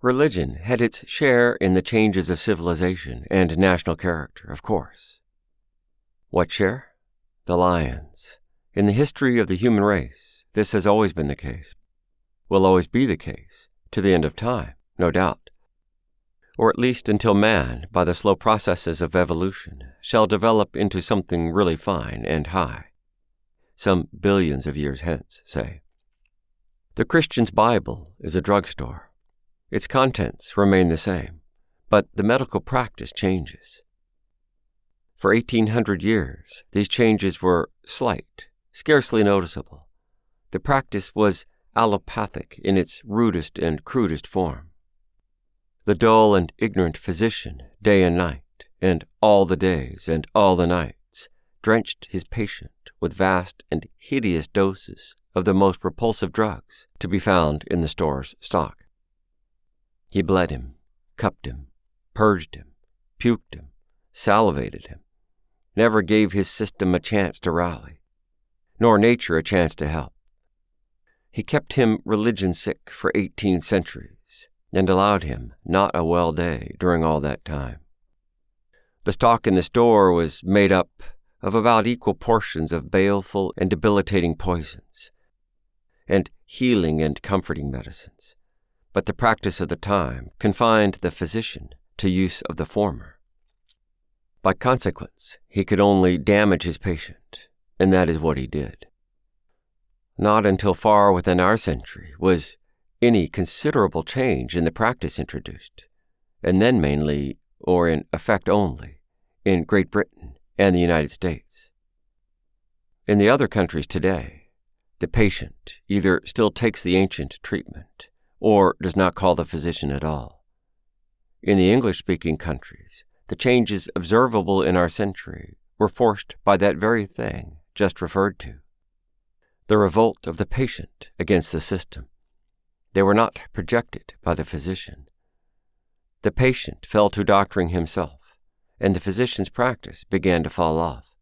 Religion had its share in the changes of civilization and national character, of course. What share? The lions. In the history of the human race, this has always been the case. Will always be the case, to the end of time, no doubt. Or at least until man, by the slow processes of evolution, shall develop into something really fine and high. Some billions of years hence, say. The Christian's Bible is a drugstore. Its contents remain the same, but the medical practice changes. For 1800 years, these changes were slight, scarcely noticeable. The practice was allopathic in its rudest and crudest form. The dull and ignorant physician, day and night, and all the days and all the nights, drenched his patient with vast and hideous doses of the most repulsive drugs to be found in the store's stock. He bled him, cupped him, purged him, puked him, salivated him, never gave his system a chance to rally, nor nature a chance to help. He kept him religion sick for 18 centuries, and allowed him not a well day during all that time. The stock in the store was made up of about equal portions of baleful and debilitating poisons, and healing and comforting medicines, but the practice of the time confined the physician to use of the former. By consequence, he could only damage his patient, and that is what he did. Not until far within our century was any considerable change in the practice introduced, and then mainly, or in effect only, in Great Britain and the United States. In the other countries today, the patient either still takes the ancient treatment or does not call the physician at all. In the English-speaking countries, the changes observable in our century were forced by that very thing just referred to, the revolt of the patient against the system. They were not projected by the physician. The patient fell to doctoring himself, and the physician's practice began to fall off.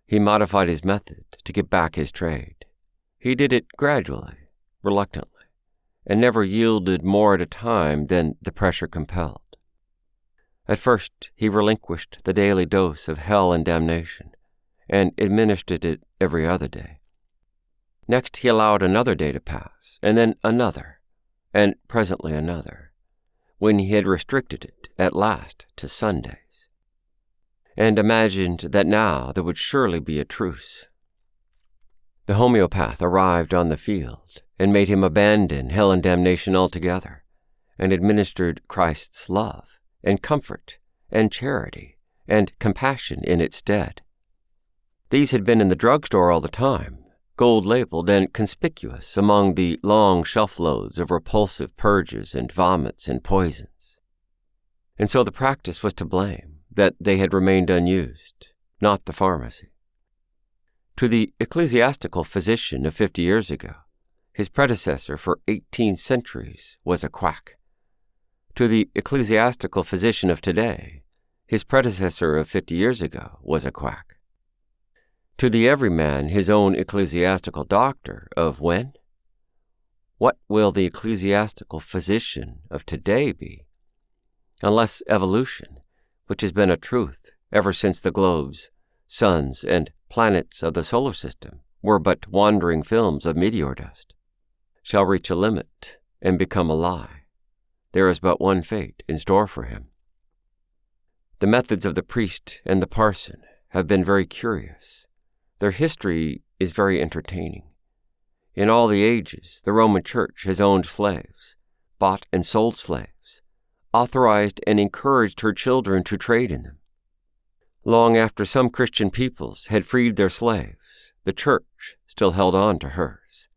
He modified his method to get back his trade. He did it gradually, reluctantly, and never yielded more at a time than the pressure compelled. At first, he relinquished the daily dose of hell and damnation, and administered it every other day. Next, he allowed another day to pass, and then another, and presently another, when he had restricted it at last to Sundays, and imagined that now there would surely be a truce. The homeopath arrived on the field and made him abandon hell and damnation altogether, and administered Christ's love and comfort and charity and compassion in its stead. These had been in the drugstore all the time, gold-labeled and conspicuous among the long shelf-loads of repulsive purges and vomits and poisons. And so the practice was to blame that they had remained unused, not the pharmacy. To the ecclesiastical physician of 50 years ago, his predecessor for 18 centuries was a quack. To the ecclesiastical physician of today, his predecessor of 50 years ago was a quack. To the everyman, his own ecclesiastical doctor of when? What will the ecclesiastical physician of today be? Unless evolution, which has been a truth ever since the globes, suns, and planets of the solar system were but wandering films of meteor dust, shall reach a limit and become a lie, there is but one fate in store for him. The methods of the priest and the parson have been very curious. Their history is very entertaining. In all the ages, the Roman Church has owned slaves, bought and sold slaves, authorized and encouraged her children to trade in them. Long after some Christian peoples had freed their slaves, the Church still held on to hers.